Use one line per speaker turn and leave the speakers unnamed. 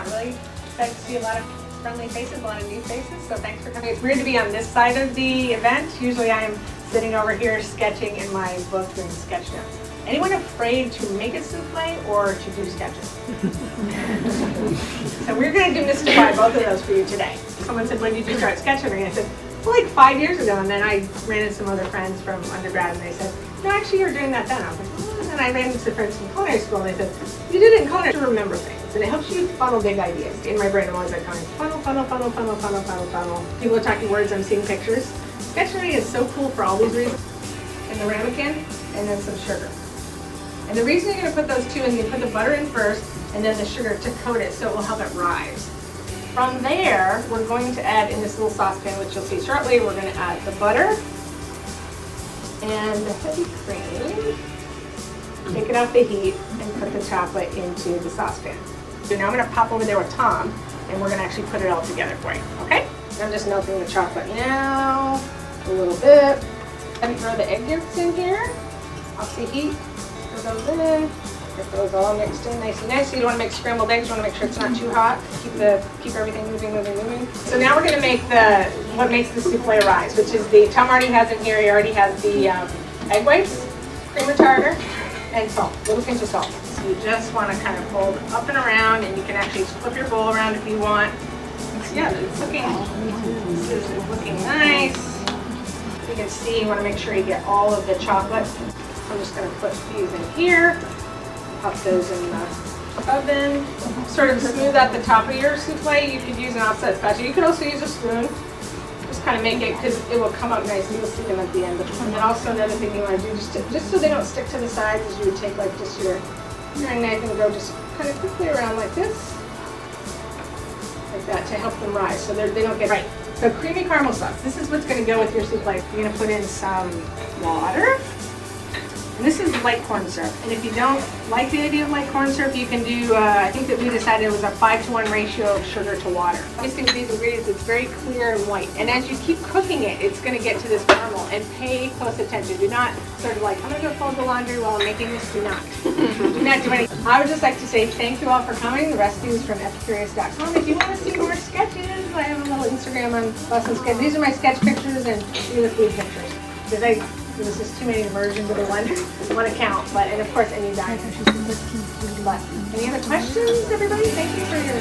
I'm really excited to see a lot of friendly faces, a lot of new faces, so thanks for coming. It's weird to be on this side of the event. Usually I am sitting over here sketching in my book doing sketch notes. Anyone afraid to make a souffle or to do sketches? So we're going to demystify both of those for you today. Someone said, when did you start sketching? And I said, well, like 5 years ago. And then I ran into some other friends from undergrad and they said, no, actually you're doing that then. I was like, oh. And then I ran into friends from culinary school and they said, you did it in culinary to remember things. And it helps you funnel big ideas. In my brain, I'm always like going funnel, funnel, funnel, funnel, funnel, funnel, funnel. People are talking words, I'm seeing pictures. Sketchery is so cool for all these reasons. And the ramekin and then some sugar. And the reason you're going to put those two in, you put the butter in first and then the sugar to coat it so it will help it rise. From there, we're going to add in this little saucepan, which you'll see shortly, we're going to add the butter and the heavy cream. Take it off the heat and put the chocolate into the saucepan. So now I'm going to pop over there with Tom and we're going to actually put it all together for you, okay? I'm just melting the chocolate now, a little bit. And throw the egg yolks in here, off the heat. Throw those in, get those all mixed in nice and nice. So you don't want to make scrambled eggs, you want to make sure it's not too hot. Keep everything moving, moving, moving. So now we're going to make what makes the souffle rise, which is Tom already has in here, he already has the egg whites, cream of tartar, and salt, a little pinch of salt. So you just want to kind of fold up and around, and you can actually flip your bowl around if you want. Yeah, it's looking nice. You can see you want to make sure you get all of the chocolate. I'm just going to put these in here, pop those in the oven. Sort of smooth out the top of your souffle. You could use an offset spatula. You could also use a spoon. Just kind of make it, because it will come up nice and you'll see them at the end. And then also another thing you want to do, just so they don't stick to the sides, is you would take like just your knife and go just kind of quickly around like this. Like that, to help them rise so they don't get right. So creamy caramel sauce. This is what's going to go with your souffle. You're going to put in some water. And this is light corn syrup. And if you don't like the idea of light corn syrup, you can do, I think that we decided it was a 5-to-1 ratio of sugar to water. Obviously with these ingredients, it's very clear and white. And as you keep cooking it, it's going to get to this caramel. And pay close attention. Do not sort of like, I'm going to go fold the laundry while I'm making this. Do not. Do not do anything. I would just like to say thank you all for coming. The recipe is from epicurious.com. If you want to see more sketches, I have a little Instagram on Lesson Sketch. These are my sketch pictures and these are the food pictures. There's just too many versions of the one account, and of course any diner. But any other questions, everybody? Thank you for your